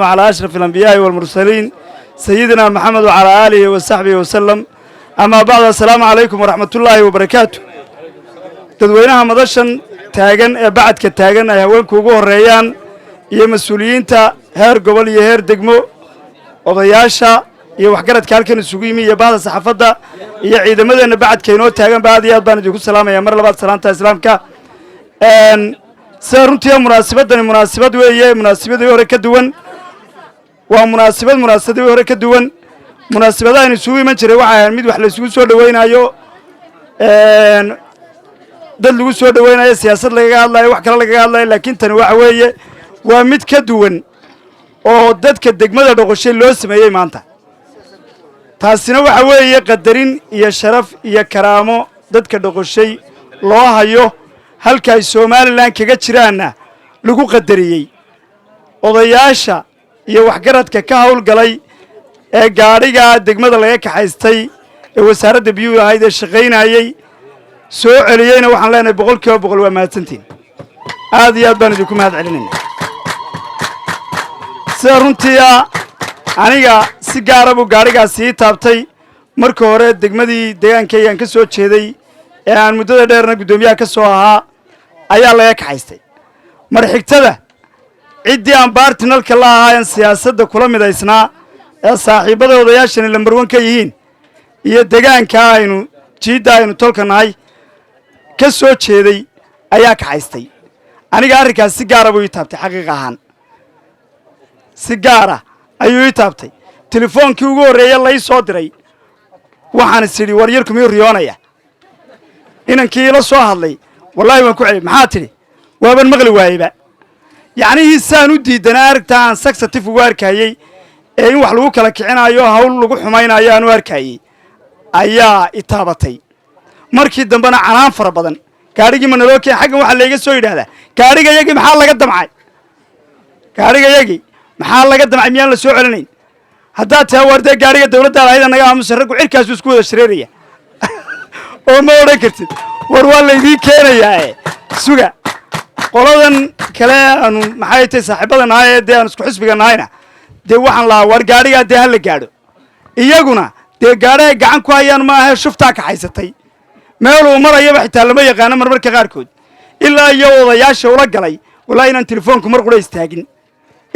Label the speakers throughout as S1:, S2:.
S1: على أشرف الأنبياء والمرسلين سيدنا محمد وعلى آله وصحبه وسلم. أما بعد، السلام عليكم ورحمة الله وبركاته. تدوينها مدشن تاجن بعد كتاجن هوانك وجوه الريان يا مسؤولين تا هير قبل يهير دقمو وضياشة يوحجرت كالكن السقيمي يا بعض الصحافة يا عيد مدن بعد كينو تاجن بعد يا بان يقول سلام يا مرة بعد سلام تسلام كا سرنتي مناسبة ويا مناسبة ويا كدوان ومناسبة ويا كدوان مناسبة إن سوي من شروا عن ميد وحلا سوي وين أيو دلوا سود وين أي سياسة لقى الله وحكر لقى الله لكن تنوع ويا وميد كدوان أو دد كدقمة دقوشي لوس ما يمانته تحسنا وحوي قدرين يا شرف يا كرامة دد كدقوشي الله هيو هل كاي سومال لان كجتشرانا لقو قدريي وضياشة يا وحجرت كهول قلي gaariga degmada laga kaxaystay ee wasaaradda biyuhu ahayd ee shaqaynayay soo celiyayna waxaan leenahay 100% waa mahadsantiin aad iyo aad baan idinku mahad celinayna sida runtii aniga si gaar ah gaarigaasi taabtay marka hore degmadii deegaankaygan ka soo jeeday ee aan muddada dheerna gudoomiyaha ka soo ahaa ayaa laga kaxaystay mar xigtada ciddii aan baartinalka la ahaayeen siyaasadda kula midaysnaa saaxiibada odayaashani lambar 1 ka yihiin iyo deegaanka aynu jiida aynu tolkanahay ka soo jeeday ayaa kaxaystay aniga arrinkaas si gaar ah buu ii taabtay xaqiiq ahaan si gaar ah ayuu ii taabtay telefoonkii ugu horeeyay la ii soo diray waxaan isiri war yarku miyuu riyoonaya inankii la soo hadlay wallahi waan ku celiyay maxaa tiri waaban maqli waayba yacni hiisaan u diidanaa aragtaan saxatif ugu arkayay in wax lagu kala kicinayo hawl lagu xumaynayo aanu arkayay ayaa itaabatay markii dambana canaan fara badan gaarigii ma naloo keen xaggan waxa la iga soo yiraahdaa gaarigayagii maxaa laga damcay miyaan la soo celinayn haddaa taa warday gaariga dawladda ahayd naga aamusan raggu cirkaas isku wada shareeraya oo ma odhan kartid war waa la idin keenayaa suga qoladan kale aanu maxay tahay saaxiibadan ahayd aan isku xisbiga nahayna dee waxaan lahaa war gaarigaa dee hala gaadho iyaguna dee gaadhaha gacan ku hayaan ma ahe shuftaa kaxaysatay meeluu marayaba xitaa lama yaqaano marmarka qaarkood ilaa iyo odayaasha ula galay wallahi inaan telefoonku mar qura istaagin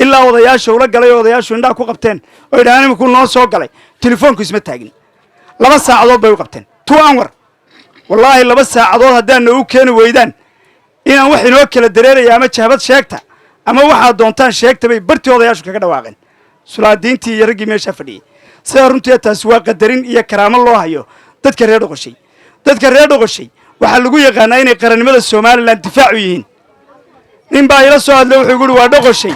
S1: ilaa odayaasha ula galay oo odayaashu indhaha ku qabteen oo idhahaan iminku noo soo galay telefoonku isma taagin 2 saacadood bay u qabteen 2 hour wallaahi 2 saacadood haddaana u keeni weydaan inaan wax inoo kala dareeraya ama jahbad sheegta ama waxaad doontaan sheegta bay bartii odayaashu kaga dhawaaqeen sulaadiintii iyo raggii meesha fadhiyay sida runtii taas waa qadarin iyo karaamo loo hayo dadka reer Doqoshay waxa lagu yaqaanaa inay qarannimada Soomaaliland difaac u yihiin nin baa ila soo hadlay wuxuu yiri waa Doqoshay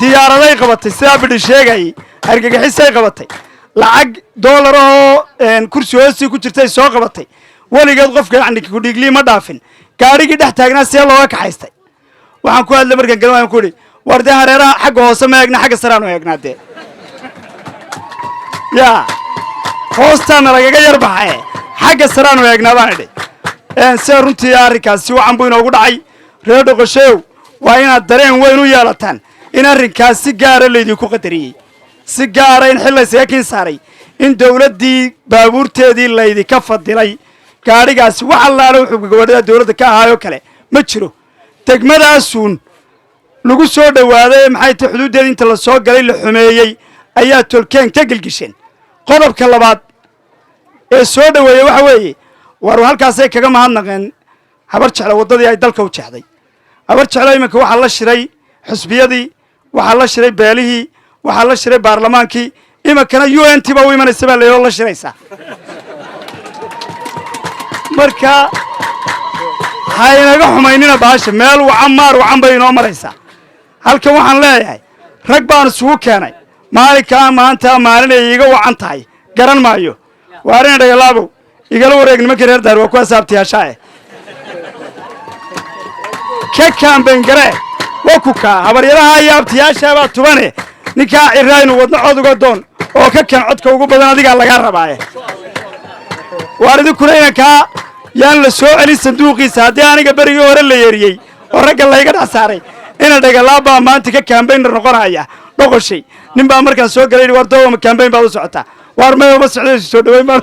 S1: diyaaraday qabatay sida bidhi sheegay argagixisay qabatay lacag dollar oo kursi hoosi ku jirtay soo qabatay waligeed qofka yacni ku dhigli ma dhaafin gaarigii dhex taagnaa si looga kaxaystay waxaan ku hadlay markaan galay ku yiri warda hareeraha xagga hoose ma eegna xagga saraan oo eegnaade ya hoostaan lagaga yar baxay xagga saraan oo eegnaa baan idhi si runtii arrinkaasi waxaan buu inoogu dhacay reer Doqoshay waa inaad dareen weyn u yeelataan in arrinkaas si gaar ah leedinku qadariyay si gaar ah in xil la seekin saaray in dawladdii baabuurteedii leedika fadilay gaarigaasi waxa la wuxuu gabadha dawladda ka ahaayo kale ma jiro degmadaasuun lagu soo dhawaaday maxay tahay xuduudeeda inta la soo galay la xumeeyay ayaa tolkeen ka galgisheen qodobka labaad ee soo dhaweeyay waxa weeye war halkaas ay kaga mahadnaqeen habar jecel wadadii ay dalka u jeexday habar jecel iminka waxa la shiray xisbiyadii waxa la shiray beelihii waxa la shiray baarlamaankii iminkana UNT ba u imanaysa baa la shiraysa marka haynaga xumaynina baasha meel wacan bay inoo maraysaa halkan waxaan leeyahay rag baan isugu keenay maalinkaan maanta maalin ay iga wacan tahay garan maayo waarina dhagalaabo igala wareeg nimanka reer daar waa ku asaabtiyaashaa ka campaign gare waa ku ka habaryaraha iyo abtiyaasha baa tubane ninka ciraynu wadno cod uga doon oo ka kan codka ugu badan adiga laga rabaa waaridi kuleena ka yaan la soo celin sanduuqiisa haddii aniga berigii hore la yeeriyey oo ragga layga dhex saaray ina dhagalaabaa maanta ka campaigner noqonaya dhoqoshay nin baa markaan soo galay war dawama campaign baad u socotaa war ma socday soo dhaweyn baan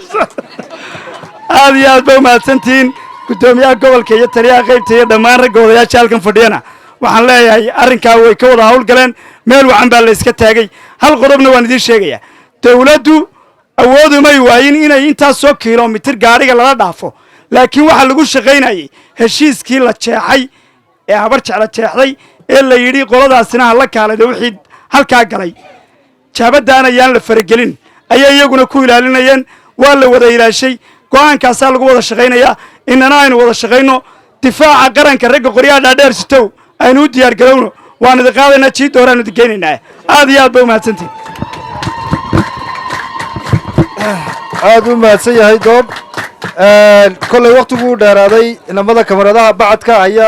S1: aad iyo aad baa mahadsantiin gudoomiyaha gobolka iyo taliyaha qaybta iyo dhammaan ragga odayaasha halkan fadhiyana waxaan leeyahay arrinkaa way ka wada hawl galeen meel wacan baa la iska taagay hal qodobna waan idiin sheegayaa dawladdu awoodumay waayin inay intaas soo kiiloomitir gaadhiga lala dhaafo laakiin waxaa lagu shaqaynayay heshiiskii la jeexay ee habar jecla jeexday ee la yidhi qoladaasina ha la kaalada wixii halkaa galay jaabadaan ayaan la faragelin ayay iyaguna ku ilaalinayeen waa la wada ilaashay go'aankaasaa lagu wada shaqaynayaa inana aynu wada shaqayno difaaca qaranka ragga qoryaha dhaadheer sitow aynu u diyaar garowno waan idin qaadaynaa jiidda horeanu idin geynaynaa aad iyo aad ba umahadsantihin
S2: aad u mahadsan yahay doob kolley waqtiguu dheeraaday inamada kamaradaha bacadka ayaa